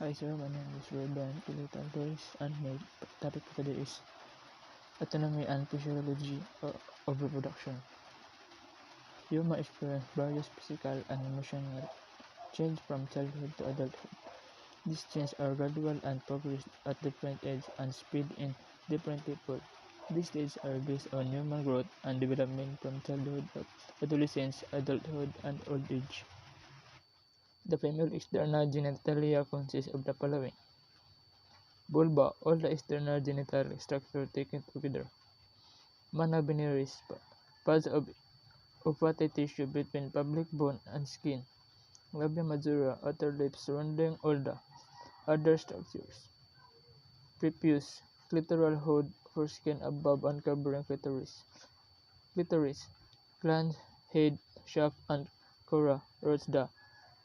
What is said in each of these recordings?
Hi sir, my name is Ruben Pilitaldores and my topic for today is autonomy and physiology of reproduction. Human experience various physical and emotional change from childhood to adulthood. These changes are gradual and progress at different ages and speed in different people. These stages are based on human growth and development from childhood, adolescence, adulthood, and old age. The female external genitalia consists of the following: vulva, all the external genital structure taken together. Mana veneris, pads of fatty tissue between pubic bone and skin. Labia majora, outer lips surrounding all the other structures. Prepuce, clitoral hood, foreskin above and covering clitoris. Clitoris, glans, head, shaft, and cora roots the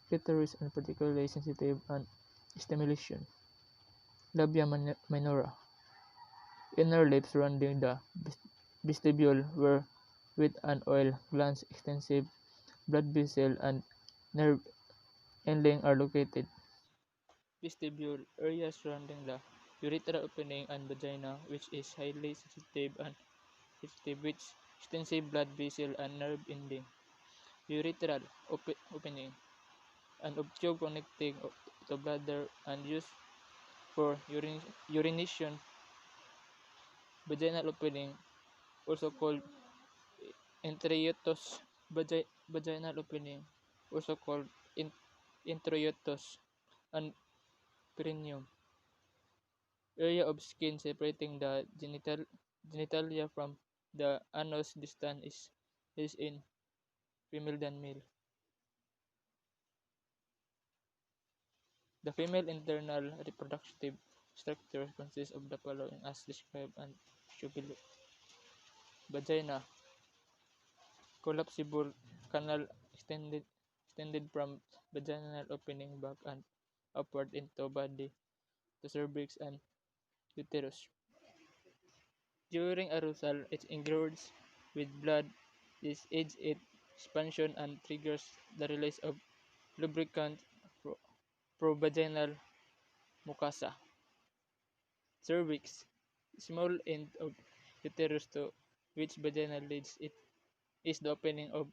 clitoris and particularly sensitive and stimulation. Labia minora, inner lip surrounding the vestibule where with an oil glands, extensive blood vessel, and nerve ending are located. Vestibule, area surrounding the urethra opening and vagina, which is highly sensitive which extensive blood vessel and nerve ending. Urethral opening, an tube connecting to bladder and used for urination. Vaginal opening, also called introitus. Vaginal opening, also called introitus, and perineum. Area of skin separating the genitalia from the anus distance is in female than male. The female internal reproductive structure consists of the following as described and shown below. Vagina, collapsible canal extended from vaginal opening back and upward into body to cervix and uterus. During arousal, it engorges with blood. This aids its expansion and triggers the release of lubricant provaginal mucosa. Cervix, small end of uterus to which vagina leads, it is the opening of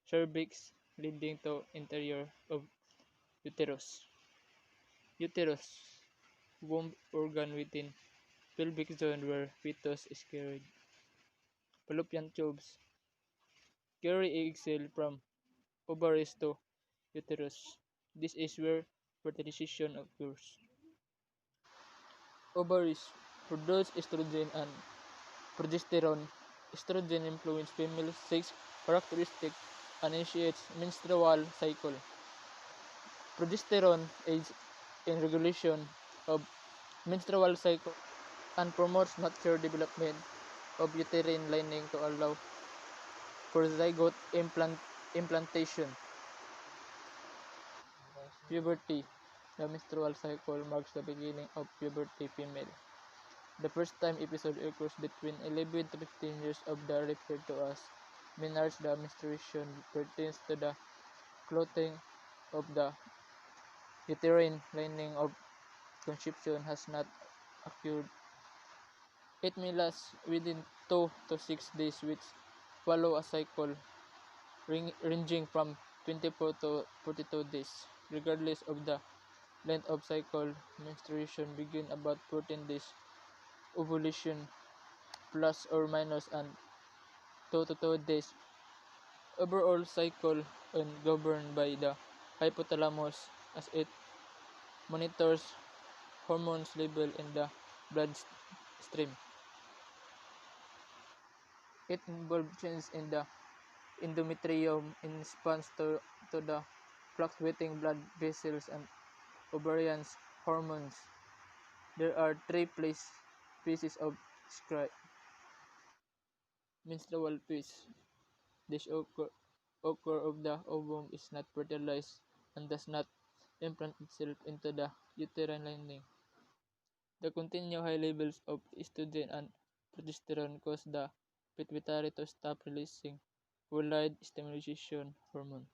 cervix leading to interior of uterus. Uterus, womb organ within pelvic zone where fetus is carried. Fallopian tubes, carry egg cell from ovaries to uterus. This is where fertilization occurs. Ovaries produce estrogen and progesterone. Estrogen influences female sex characteristics and initiates menstrual cycle. Progesterone aids in regulation of menstrual cycle and promotes mature development of uterine lining to allow for zygote implantation. Puberty. The menstrual cycle marks the beginning of puberty female. The first time episode occurs between 11 to 15 years of the referred to as menarche. The menstruation pertains to the clothing of the uterine lining of conception has not occurred. It may last within 2 to 6 days which follow a cycle ranging from 24 to 42 days. Regardless of the length of cycle, menstruation begins about 14 days. Ovulation plus or minus and 2 to 2 days. Overall cycle and governed by the hypothalamus as it monitors hormones level in the bloodstream. It involves change in the endometrium in response to the fluctuating blood vessels and ovarian hormones. There are three phases of described. Menstrual phase. This occur of the ovum is not fertilized and does not implant itself into the uterine lining. The continued high levels of estrogen and progesterone cause the pituitary to stop releasing folate stimulation hormone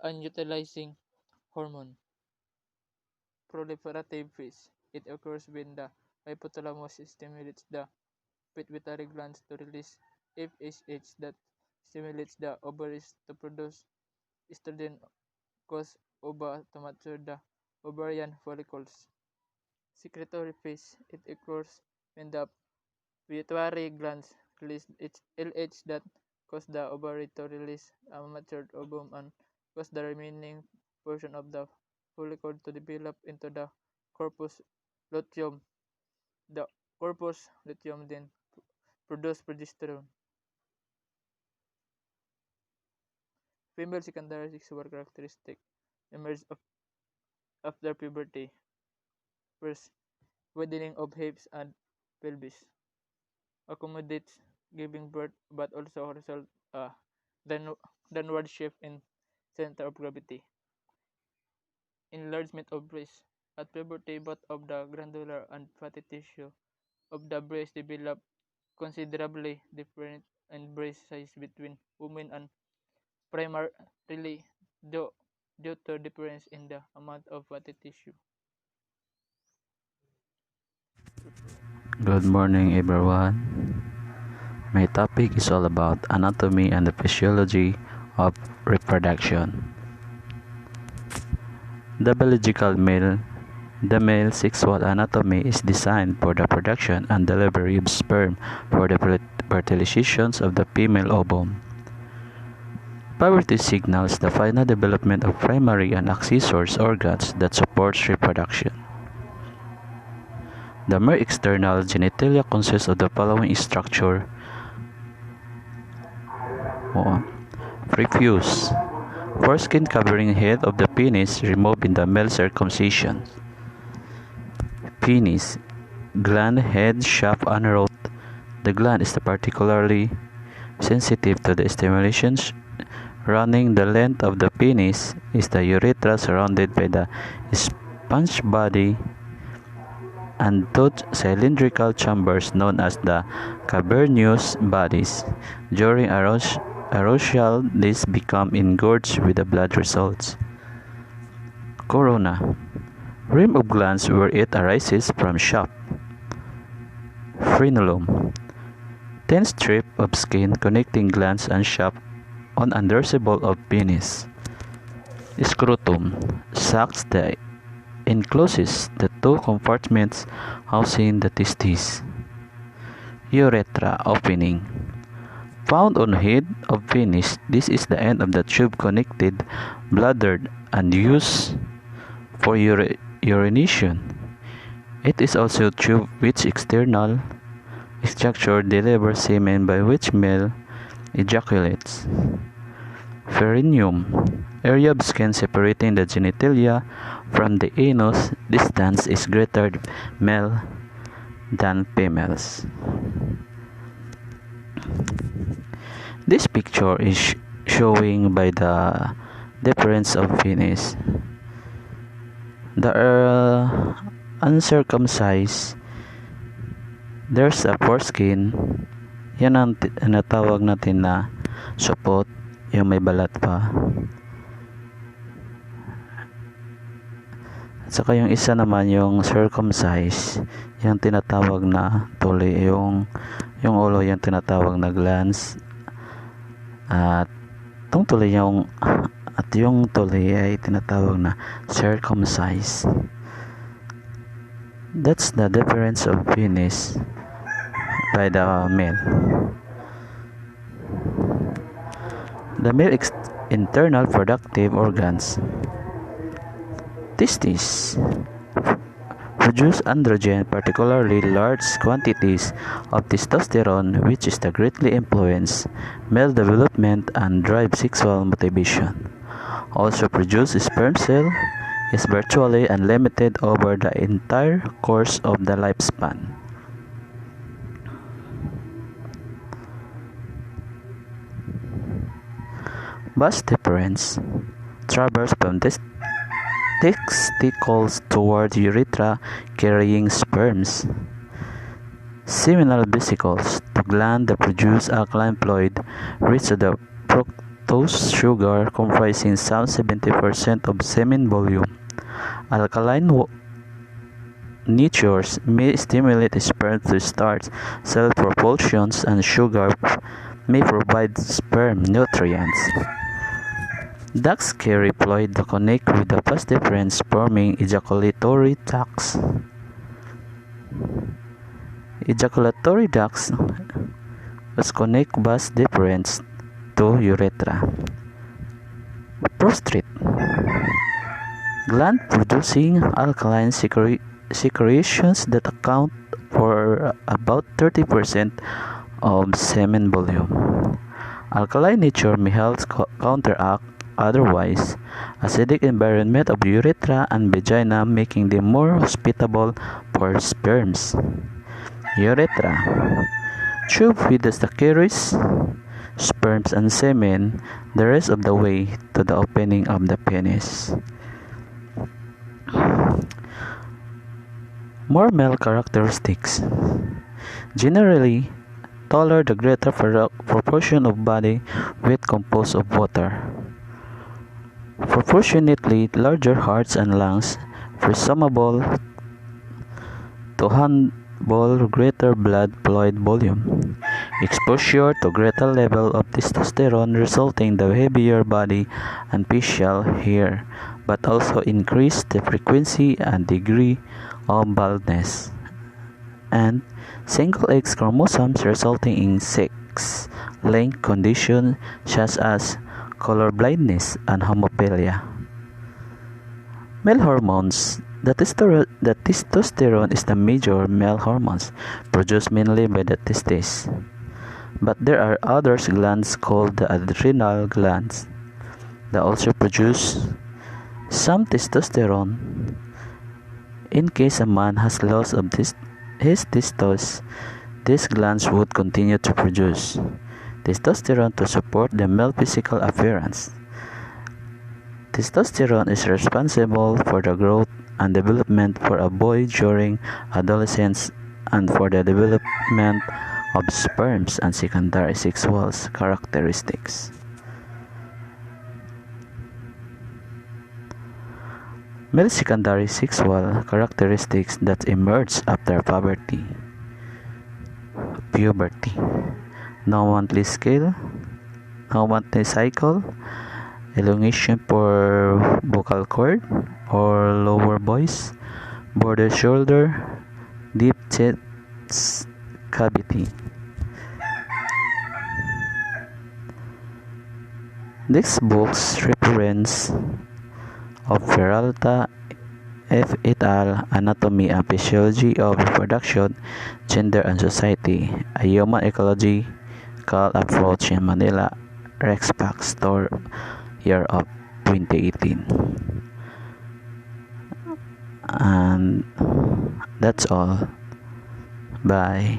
and utilizing hormone. proliferative phase. It occurs when the hypothalamus stimulates the pituitary glands to release FSH that stimulates the ovaries to produce estrogen, cause ova to mature the ovarian follicles. Secretory phase. It occurs when the pituitary glands release its LH that cause the ovary to release a matured ovum and cause the remaining portion of the follicle to develop into the corpus luteum. The corpus luteum then produces progesterone. Female secondary sexual characteristic emerge after puberty. First, widening of hips and pelvis accommodates giving birth but also result downward shift in center of gravity. Enlargement of breast. At puberty, both of the glandular and fatty tissue of the breast develop considerably different in breast size between women and primarily due to difference in the amount of fatty tissue. Good morning, everyone. My topic is all about anatomy and the physiology of reproduction. The biological male, the male sexual anatomy is designed for the production and delivery of sperm for the fertilization of the female ovum. Puberty signals the final development of primary and accessory organs that supports reproduction. The mere external genitalia consists of the following structure. Prepuce. Foreskin covering head of the penis removed in the male circumcision. Penis. Gland, head, shaft, and root. The gland is particularly sensitive to the stimulations. Running the length of the penis is the urethra surrounded by the sponge body and two cylindrical chambers known as the cavernous bodies. During arousal, these become engorged with the blood results. Corona. Rim of glands where it arises from shaft. Frenulum. Thin strip of skin connecting glands and shaft on undersibole of penis. Scrotum. Sacs that encloses the two compartments housing the testes. Urethra opening. Found on head of penis, this is the end of the tube connected bladder and used for urination. It is also a tube which external structure delivers semen by which male ejaculates. Perineum. Area of skin separating the genitalia from the anus. Distance is greater male than females. This picture is showing by the difference of penis. The uncircumcised, there's a foreskin. Yan ang natawag natin na supot, yung may balat pa. At saka yung isa naman yung circumcised, yung tinatawag na tuli, yung ulo yung tinatawag na glans. At yung tuli ay tinatawag na circumcised. That's the difference of penis by the male. The male internal productive organs. Testes produce androgen, particularly large quantities of testosterone, which is the greatly influence male development and drive sexual motivation. Also produce sperm cell is virtually unlimited over the entire course of the lifespan. Vas deferens traverse from testicles toward urethra carrying sperms. Seminal vesicles, the gland that produce alkaline fluid, reach the fructose sugar comprising some 70% of semen volume. Alkaline natures may stimulate sperm to start self-propulsions, and sugar may provide sperm nutrients. Ducts carry fluid to connect with the vas deferens, forming ejaculatory ducts. Ejaculatory ducts connect vas deferens to urethra. Prostate gland producing alkaline secretions that account for about 30% of semen volume. Alkaline nature may help counteract otherwise acidic environment of urethra and vagina, making them more hospitable for sperms. Urethra tube with the carries sperms and semen the rest of the way to the opening of the penis. More male characteristics. Generally, taller the greater proportion of body weight composed of water. Proportionately larger hearts and lungs, presumable to handle greater blood fluid volume. Exposure to greater level of testosterone resulting in the heavier body and facial hair, but also increase the frequency and degree of baldness. And single X chromosomes resulting in sex-linked conditions such as colorblindness and homophilia. Male hormones. The testosterone is the major male hormone produced mainly by the testes. But there are other glands called the adrenal glands that also produce some testosterone. In case a man has loss of his testes, these glands would continue to produce testosterone to support the male physical appearance. Testosterone is responsible for the growth and development for a boy during adolescence and for the development of sperms and secondary sexual characteristics. Male secondary sexual characteristics that emerge after puberty. No monthly cycle, elongation for vocal cord or lower voice, border shoulder, deep chest cavity. This book's reference of Peralta F. et al. Anatomy and Physiology of Reproduction, Gender and Society, a Human Ecological Approach in Manila, Rexpac Store, year of 2018. And that's all. Bye.